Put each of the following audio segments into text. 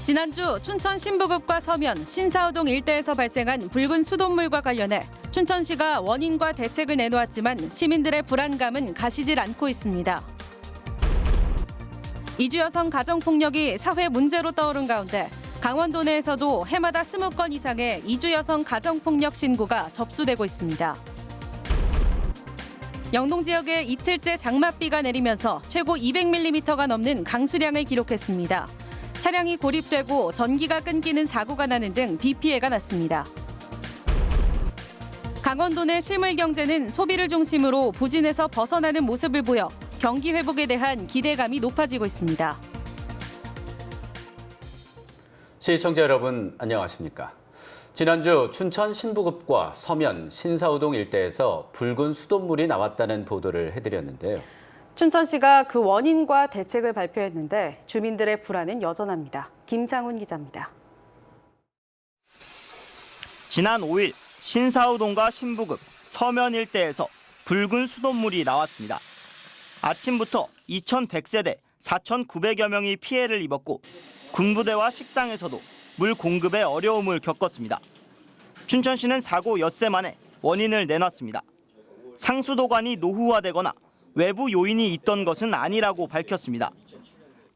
지난주 춘천 신부급과 서면, 신사우동 일대에서 발생한 붉은 수돗물과 관련해 춘천시가 원인과 대책을 내놓았지만 시민들의 불안감은 가시질 않고 있습니다. 이주 여성 가정폭력이 사회 문제로 떠오른 가운데 강원도 내에서도 해마다 20건 이상의 이주 여성 가정폭력 신고가 접수되고 있습니다. 영동 지역에 이틀째 장맛비가 내리면서 최고 200mm가 넘는 강수량을 기록했습니다. 차량이 고립되고 전기가 끊기는 사고가 나는 등 비 피해가 났습니다. 강원도 내 실물 경제는 소비를 중심으로 부진에서 벗어나는 모습을 보여 경기 회복에 대한 기대감이 높아지고 있습니다. 시청자 여러분 안녕하십니까? 지난주 춘천 신부급과 서면, 신사우동 일대에서 붉은 수돗물이 나왔다는 보도를 해드렸는데요. 춘천시가 그 원인과 대책을 발표했는데 주민들의 불안은 여전합니다. 김상훈 기자입니다. 지난 5일 신사우동과 신부급, 서면 일대에서 붉은 수돗물이 나왔습니다. 아침부터 2,100세대 4,900여 명이 피해를 입었고 군부대와 식당에서도 물 공급에 어려움을 겪었습니다. 춘천시는 사고 엿새 만에 원인을 내놨습니다. 상수도관이 노후화되거나 외부 요인이 있던 것은 아니라고 밝혔습니다.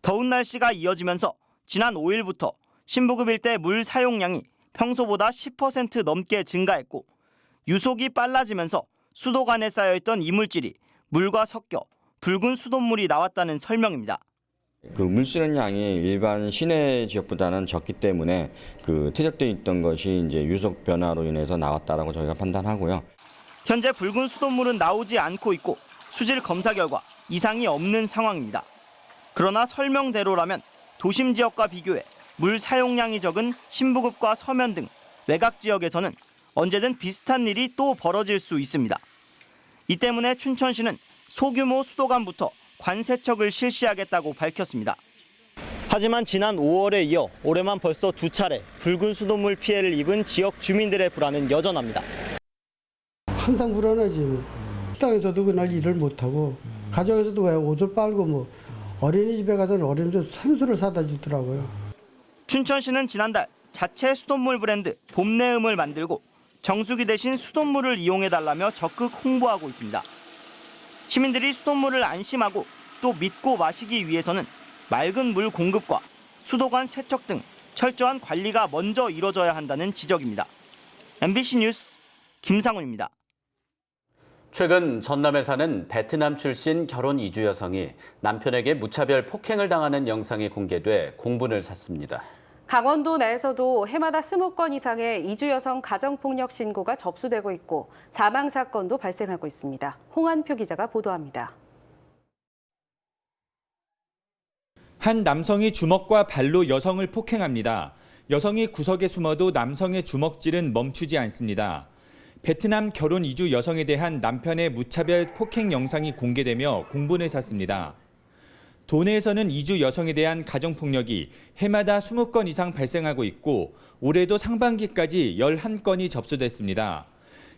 더운 날씨가 이어지면서 지난 5일부터 신부급 일대 물 사용량이 평소보다 10% 넘게 증가했고 유속이 빨라지면서 수도관에 쌓여있던 이물질이 물과 섞여 붉은 수돗물이 나왔다는 설명입니다. 그 물수량이 일반 시내 지역보다는 적기 때문에 그 퇴적되어 있던 것이 이제 유속 변화로 인해서 나왔다라고 저희가 판단하고요. 현재 붉은 수돗물은 나오지 않고 있고 수질 검사 결과 이상이 없는 상황입니다. 그러나 설명대로라면 도심 지역과 비교해 물 사용량이 적은 신부급과 서면 등 외곽 지역에서는 언제든 비슷한 일이 또 벌어질 수 있습니다. 이 때문에 춘천시는 소규모 수도관부터 관세척을 실시하겠다고 밝혔습니다. 하지만 지난 5월에 이어 올해만 벌써 2차례 붉은 수돗물 피해를 입은 지역 주민들의 불안은 여전합니다. 항상 불안하지. 식당에서도 그날 일을 못하고 가정에서도 왜 옷을 빨고 뭐 어린이집에 가서는 어린이집 생수를 사다 주더라고요. 춘천시는 지난달 자체 수돗물 브랜드 봄내음을 만들고 정수기 대신 수돗물을 이용해달라며 적극 홍보하고 있습니다. 시민들이 수돗물을 안심하고 또 믿고 마시기 위해서는 맑은 물 공급과 수도관 세척 등 철저한 관리가 먼저 이뤄져야 한다는 지적입니다. MBC 뉴스 김상훈입니다. 최근 전남에 사는 베트남 출신 결혼 이주 여성이 남편에게 무차별 폭행을 당하는 영상이 공개돼 공분을 샀습니다. 강원도 내에서도 해마다 20건 이상의 이주 여성 가정폭력 신고가 접수되고 있고 사망 사건도 발생하고 있습니다. 홍한표 기자가 보도합니다. 한 남성이 주먹과 발로 여성을 폭행합니다. 여성이 구석에 숨어도 남성의 주먹질은 멈추지 않습니다. 베트남 결혼 이주 여성에 대한 남편의 무차별 폭행 영상이 공개되며 공분을 샀습니다. 도내에서는 이주 여성에 대한 가정폭력이 해마다 20건 이상 발생하고 있고 올해도 상반기까지 11건이 접수됐습니다.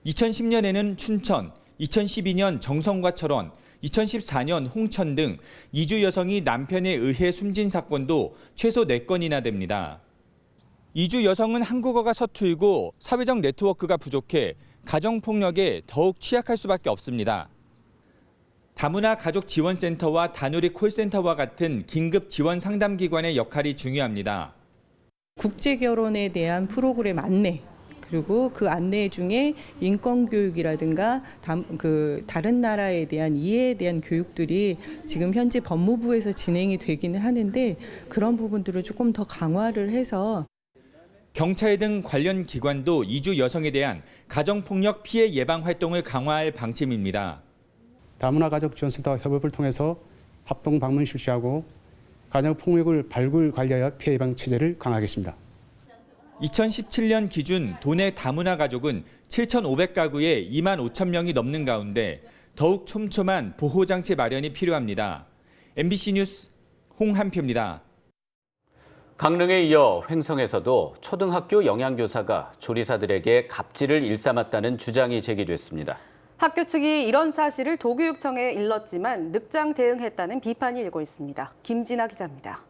2010년에는 춘천, 2012년 정성과 철원, 2014년 홍천 등 이주 여성이 남편에 의해 숨진 사건도 최소 4건이나 됩니다. 이주 여성은 한국어가 서툴고 사회적 네트워크가 부족해 가정폭력에 더욱 취약할 수밖에 없습니다. 다문화 가족지원센터와 다누리 콜센터와 같은 긴급 지원 상담기관의 역할이 중요합니다. 국제결혼에 대한 프로그램 안내, 그리고 그 안내 중에 인권교육이라든가 다른 나라에 대한 이해에 대한 교육들이 지금 현재 법무부에서 진행이 되기는 하는데 그런 부분들을 조금 더 강화를 해서 경찰 등 관련 기관도 이주 여성에 대한 가정폭력 피해 예방 활동을 강화할 방침입니다. 다문화 가족지원센터와 협업을 통해서 합동 방문 실시하고 가정폭력을 발굴 관리하여 피해 예방 체제를 강화하겠습니다. 2017년 기준 도내 다문화 가족은 7,500가구에 2만 5천 명이 넘는 가운데 더욱 촘촘한 보호장치 마련이 필요합니다. MBC 뉴스 홍한표입니다. 강릉에 이어 횡성에서도 초등학교 영양교사가 조리사들에게 갑질을 일삼았다는 주장이 제기됐습니다. 학교 측이 이런 사실을 도교육청에 일렀지만 늑장 대응했다는 비판이 일고 있습니다. 김진아 기자입니다.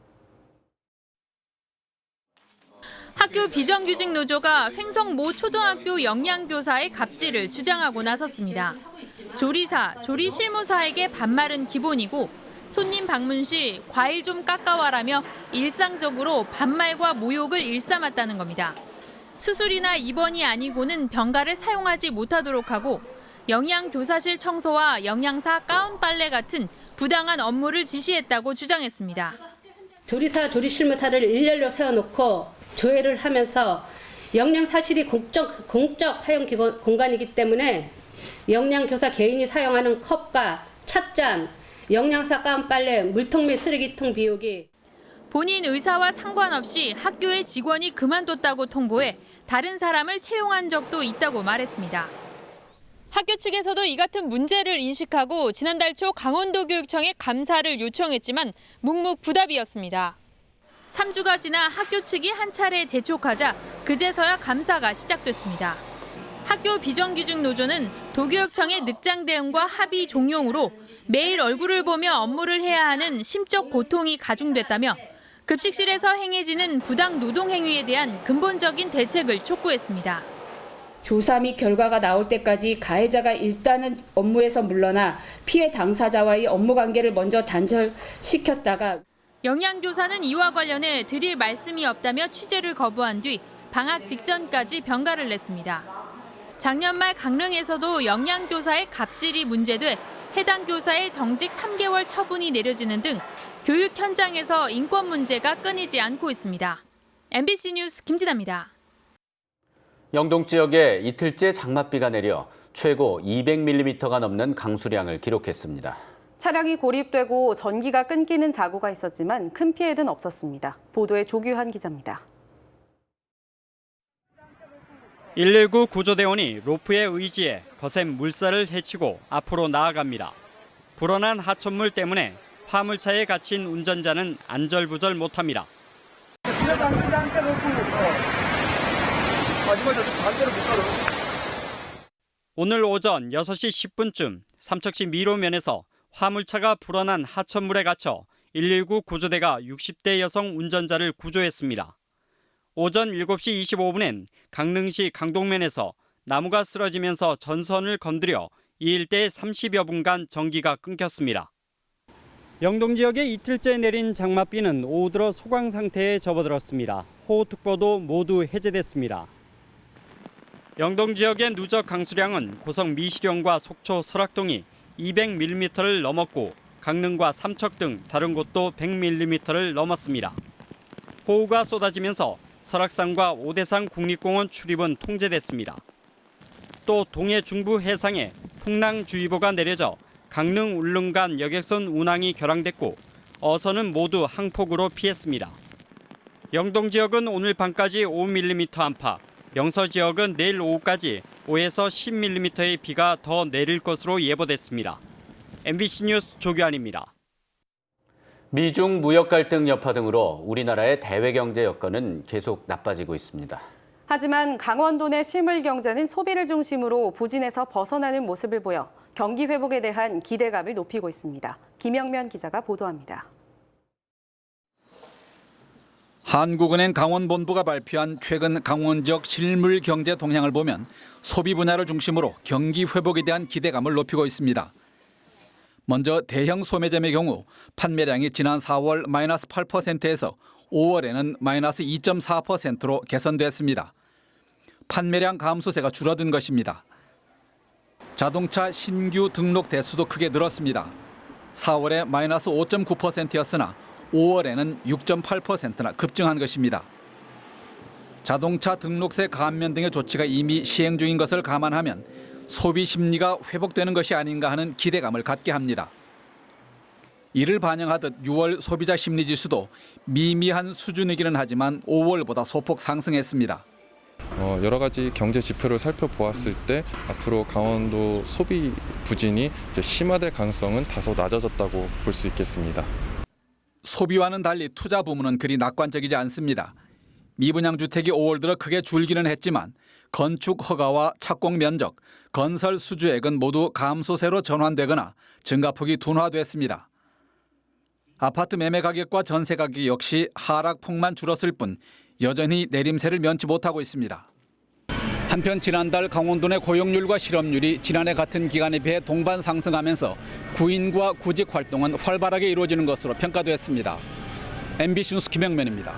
학교 비정규직 노조가 횡성 모 초등학교 영양교사의 갑질을 주장하고 나섰습니다. 조리사, 조리실무사에게 반말은 기본이고 손님 방문 시 과일 좀 깎아와라며 일상적으로 반말과 모욕을 일삼았다는 겁니다. 수술이나 입원이 아니고는 병가를 사용하지 못하도록 하고 영양교사실 청소와 영양사 가운 빨래 같은 부당한 업무를 지시했다고 주장했습니다. 조리사, 조리실무사를 일렬로 세워놓고 조회를 하면서 영양사실이 공적 사용 공간이기 때문에 영양교사 개인이 사용하는 컵과 찻잔, 영양사 가운 빨래, 물통 및 쓰레기통 비우기. 본인 의사와 상관없이 학교의 직원이 그만뒀다고 통보해 다른 사람을 채용한 적도 있다고 말했습니다. 학교 측에서도 이 같은 문제를 인식하고 지난달 초 강원도교육청에 감사를 요청했지만 묵묵부답이었습니다. 3주가 지나 학교 측이 한 차례 재촉하자 그제서야 감사가 시작됐습니다. 학교 비정규직 노조는 도교육청의 늑장 대응과 합의 종용으로 매일 얼굴을 보며 업무를 해야 하는 심적 고통이 가중됐다며 급식실에서 행해지는 부당 노동 행위에 대한 근본적인 대책을 촉구했습니다. 조사 및 결과가 나올 때까지 가해자가 일단은 업무에서 물러나 피해 당사자와의 업무 관계를 먼저 단절시켰다가 영양교사는 이와 관련해 드릴 말씀이 없다며 취재를 거부한 뒤 방학 직전까지 병가를 냈습니다. 작년 말 강릉에서도 영양교사의 갑질이 문제돼 해당 교사의 정직 3개월 처분이 내려지는 등 교육 현장에서 인권 문제가 끊이지 않고 있습니다. MBC 뉴스 김진아입니다. 영동 지역에 이틀째 장맛비가 내려 최고 200mm가 넘는 강수량을 기록했습니다. 차량이 고립되고 전기가 끊기는 사고가 있었지만 큰 피해는 없었습니다. 보도에 조규환 기자입니다. 119 구조대원이 로프에 의지해 거센 물살을 헤치고 앞으로 나아갑니다. 불어난 하천물 때문에 화물차에 갇힌 운전자는 안절부절 못합니다. 오늘 오전 6시 10분쯤 삼척시 미로면에서 화물차가 불어난 하천물에 갇혀 119 구조대가 60대 여성 운전자를 구조했습니다. 오전 7시 25분엔 강릉시 강동면에서 나무가 쓰러지면서 전선을 건드려 이 일대에 30여 분간 전기가 끊겼습니다. 영동 지역에 이틀째 내린 장맛비는 오후 들어 소강 상태에 접어들었습니다. 호우특보도 모두 해제됐습니다. 영동 지역의 누적 강수량은 고성 미시령과 속초 설악동이 200mm를 넘었고 강릉과 삼척 등 다른 곳도 100mm를 넘었습니다. 호우가 쏟아지면서 설악산과 오대산 국립공원 출입은 통제됐습니다. 또 동해 중부 해상에 풍랑주의보가 내려져 강릉 울릉 간 여객선 운항이 결항됐고 어선은 모두 항폭으로 피했습니다. 영동 지역은 오늘 밤까지 5mm 안팎, 영서 지역은 내일 오후까지 5에서 10mm의 비가 더 내릴 것으로 예보됐습니다. MBC 뉴스 조규환입니다. 미중 무역 갈등 여파 등으로 우리나라의 대외 경제 여건은 계속 나빠지고 있습니다. 하지만 강원도 내 실물 경제는 소비를 중심으로 부진에서 벗어나는 모습을 보여 경기 회복에 대한 기대감을 높이고 있습니다. 김영면 기자가 보도합니다. 한국은행 강원본부가 발표한 최근 강원 지역 실물 경제 동향을 보면 소비 분야를 중심으로 경기 회복에 대한 기대감을 높이고 있습니다. 먼저 대형 소매점의 경우 판매량이 지난 4월 마이너스 8%에서 5월에는 마이너스 2.4%로 개선됐습니다. 판매량 감소세가 줄어든 것입니다. 자동차 신규 등록 대수도 크게 늘었습니다. 4월에 마이너스 5.9%였으나 5월에는 6.8%나 급증한 것입니다. 자동차 등록세 감면 등의 조치가 이미 시행 중인 것을 감안하면 소비 심리가 회복되는 것이 아닌가 하는 기대감을 갖게 합니다. 이를 반영하듯 6월 소비자 심리지수도 미미한 수준이기는 하지만 5월보다 소폭 상승했습니다. 여러 가지 경제 지표를 살펴보았을 때 앞으로 강원도 소비 부진이 심화될 가능성은 다소 낮아졌다고 볼 수 있겠습니다. 소비와는 달리 투자 부문은 그리 낙관적이지 않습니다. 미분양 주택이 5월 들어 크게 줄기는 했지만 건축 허가와 착공 면적, 건설 수주액은 모두 감소세로 전환되거나 증가폭이 둔화됐습니다. 아파트 매매 가격과 전세 가격 역시 하락폭만 줄었을 뿐 여전히 내림세를 면치 못하고 있습니다. 한편 지난달 강원도 내 고용률과 실업률이 지난해 같은 기간에 비해 동반 상승하면서 구인과 구직 활동은 활발하게 이루어지는 것으로 평가됐습니다. MBC 뉴스 김영면입니다.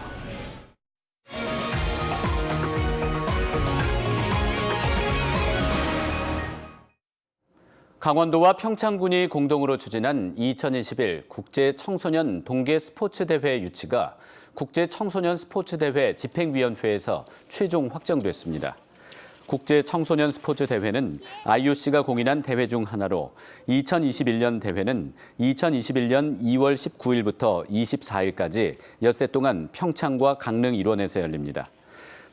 강원도와 평창군이 공동으로 추진한 2021 국제청소년 동계 스포츠대회 유치가 국제청소년 스포츠대회 집행위원회에서 최종 확정됐습니다. 국제청소년 스포츠대회는 IOC가 공인한 대회 중 하나로 2021년 대회는 2021년 2월 19일부터 24일까지 엿새 동안 평창과 강릉 일원에서 열립니다.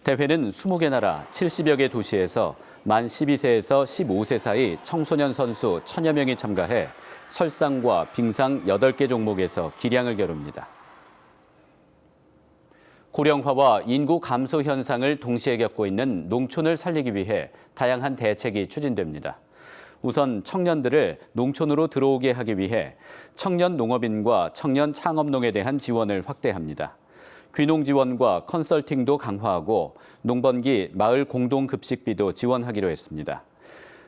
대회는 20개 나라 70여 개 도시에서 만 12세에서 15세 사이 청소년 선수 1000여 명이 참가해 설상과 빙상 8개 종목에서 기량을 겨룹니다. 고령화와 인구 감소 현상을 동시에 겪고 있는 농촌을 살리기 위해 다양한 대책이 추진됩니다. 우선 청년들을 농촌으로 들어오게 하기 위해 청년 농업인과 청년 창업농에 대한 지원을 확대합니다. 귀농 지원과 컨설팅도 강화하고 농번기 마을 공동급식비도 지원하기로 했습니다.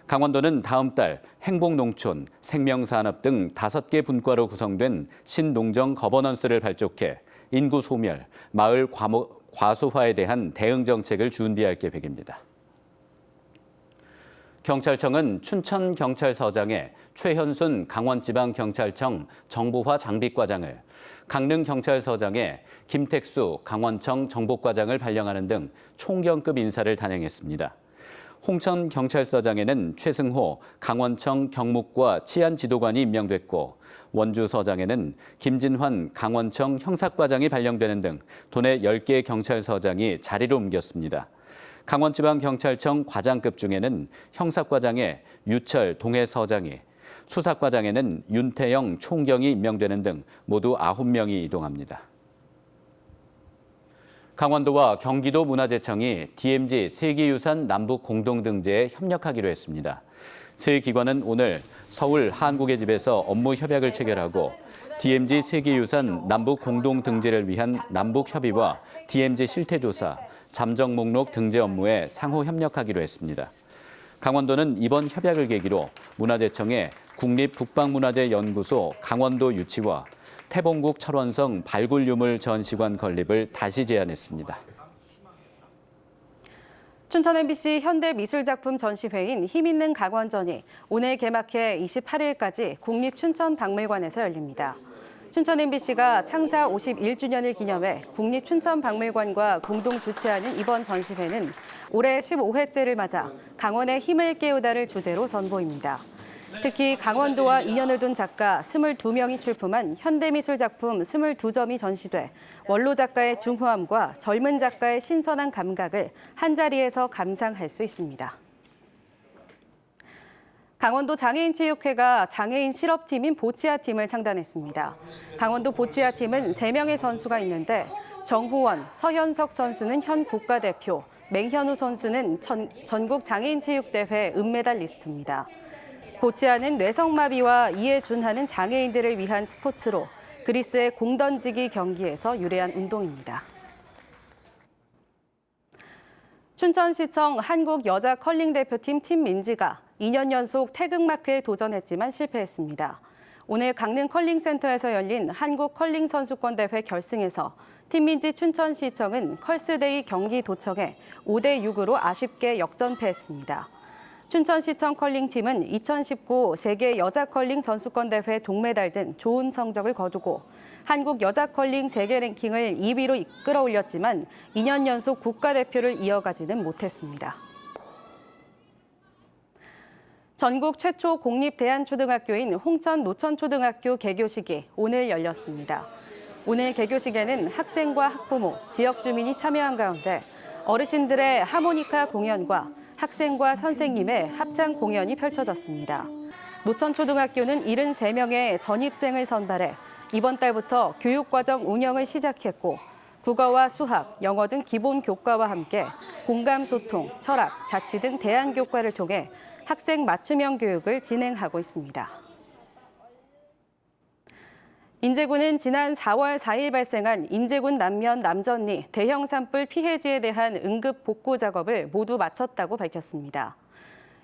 강원도는 다음 달 행복농촌, 생명산업 등 5개 분과로 구성된 신농정 거버넌스를 발족해 인구 소멸, 마을 과소화에 대한 대응 정책을 준비할 계획입니다. 경찰청은 춘천경찰서장에 최현순 강원지방경찰청 정보화 장비과장을, 강릉경찰서장에 김택수 강원청 정보과장을 발령하는 등 총경급 인사를 단행했습니다. 홍천경찰서장에는 최승호 강원청 경무과 치안지도관이 임명됐고 원주서장에는 김진환 강원청 형사과장이 발령되는 등 도내 10개 경찰서장이 자리를 옮겼습니다. 강원지방경찰청 과장급 중에는 형사과장에 유철 동해서장이, 수사과장에는 윤태영 총경이 임명되는 등 모두 9명이 이동합니다. 강원도와 경기도 문화재청이 DMZ 세계유산 남북 공동등재에 협력하기로 했습니다. 세 기관은 오늘 서울 한국의 집에서 업무 협약을 체결하고 DMZ 세계유산 남북 공동등재를 위한 남북협의와 DMZ 실태조사, 잠정 목록 등재 업무에 상호 협력하기로 했습니다. 강원도는 이번 협약을 계기로 문화재청에 국립북방문화재연구소 강원도 유치와 태봉국 철원성 발굴유물 전시관 건립을 다시 제안했습니다. 춘천 MBC 현대미술작품 전시회인 힘있는 강원전이 오늘 개막해 28일까지 국립춘천박물관에서 열립니다. 춘천 MBC가 창사 51주년을 기념해 국립춘천박물관과 공동 주최하는 이번 전시회는 올해 15회째를 맞아 강원의 힘을 깨우다를 주제로 선보입니다. 특히 강원도와 인연을 둔 작가 22명이 출품한 현대미술 작품 22점이 전시돼 원로 작가의 중후함과 젊은 작가의 신선한 감각을 한자리에서 감상할 수 있습니다. 강원도 장애인체육회가 장애인 실업팀인 보치아팀을 창단했습니다. 강원도 보치아팀은 3명의 선수가 있는데 정호원, 서현석 선수는 현 국가대표, 맹현우 선수는 전국 장애인체육대회 은메달리스트입니다. 보치아는 뇌성마비와 이에 준하는 장애인들을 위한 스포츠로 그리스의 공던지기 경기에서 유래한 운동입니다. 춘천시청 한국여자컬링대표팀 팀민지가 2년 연속 태극마크에 도전했지만 실패했습니다. 오늘 강릉컬링센터에서 열린 한국컬링선수권대회 결승에서 팀민지 춘천시청은 컬스데이 경기도청에 5대6으로 아쉽게 역전패했습니다. 춘천시청 컬링팀은 2019 세계 여자컬링 선수권대회 동메달 등 좋은 성적을 거두고 한국 여자컬링 세계 랭킹을 2위로 끌어올렸지만 2년 연속 국가대표를 이어가지는 못했습니다. 전국 최초 공립대안초등학교인 홍천 노천초등학교 개교식이 오늘 열렸습니다. 오늘 개교식에는 학생과 학부모, 지역 주민이 참여한 가운데 어르신들의 하모니카 공연과 학생과 선생님의 합창 공연이 펼쳐졌습니다. 노천초등학교는 73명의 전입생을 선발해 이번 달부터 교육과정 운영을 시작했고 국어와 수학, 영어 등 기본 교과와 함께 공감 소통, 철학, 자치 등 대안 교과를 통해 학생 맞춤형 교육을 진행하고 있습니다. 인제군은 지난 4월 4일 발생한 인제군 남면 남전리 대형 산불 피해지에 대한 응급 복구 작업을 모두 마쳤다고 밝혔습니다.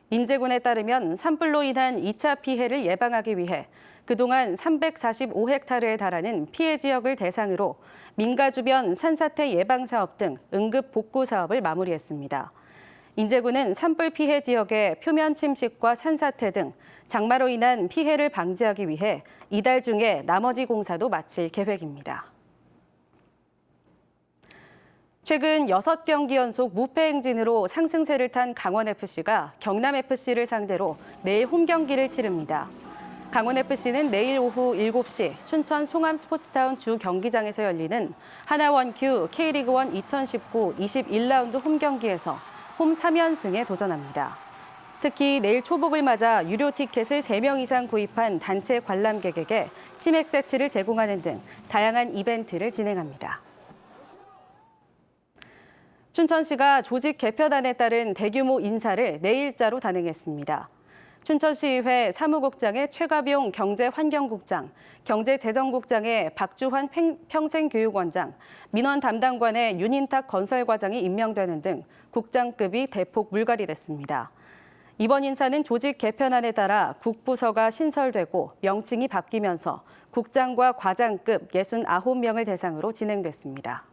인제군에 따르면 산불로 인한 2차 피해를 예방하기 위해 그동안 345헥타르에 달하는 피해 지역을 대상으로 민가 주변 산사태 예방 사업 등 응급 복구 사업을 마무리했습니다. 인제군은 산불 피해 지역의 표면 침식과 산사태 등 장마로 인한 피해를 방지하기 위해 이달 중에 나머지 공사도 마칠 계획입니다. 최근 6경기 연속 무패 행진으로 상승세를 탄 강원FC가 경남FC를 상대로 내일 홈경기를 치릅니다. 강원FC는 내일 오후 7시 춘천 송암 스포츠타운 주 경기장에서 열리는 하나원큐 K리그1 2019 21라운드 홈경기에서 홈 3연승에 도전합니다. 특히 내일 초복을 맞아 유료 티켓을 3명 이상 구입한 단체 관람객에게 치맥 세트를 제공하는 등 다양한 이벤트를 진행합니다. 춘천시가 조직 개편안에 따른 대규모 인사를 내일자로 단행했습니다. 춘천시의회 사무국장의 최가병 경제환경국장, 경제재정국장의 박주환 평생교육원장, 민원 담당관의 윤인탁 건설과장이 임명되는 등 국장급이 대폭 물갈이됐습니다. 이번 인사는 조직 개편안에 따라 국부서가 신설되고 명칭이 바뀌면서 국장과 과장급 69명을 대상으로 진행됐습니다.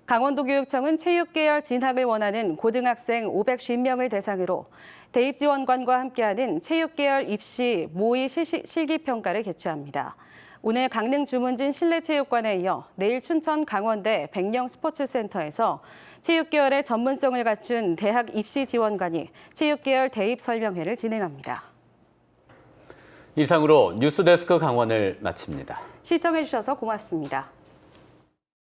강원도교육청은 체육계열 진학을 원하는 고등학생 550명을 대상으로 대입지원관과 함께하는 체육계열 입시 모의 실기평가를 개최합니다. 오늘 강릉 주문진 실내체육관에 이어 내일 춘천 강원대 백령 스포츠센터에서 체육계열의 전문성을 갖춘 대학 입시 지원관이 체육계열 대입 설명회를 진행합니다. 이상으로 뉴스데스크 강원을 마칩니다. 시청해주셔서 고맙습니다.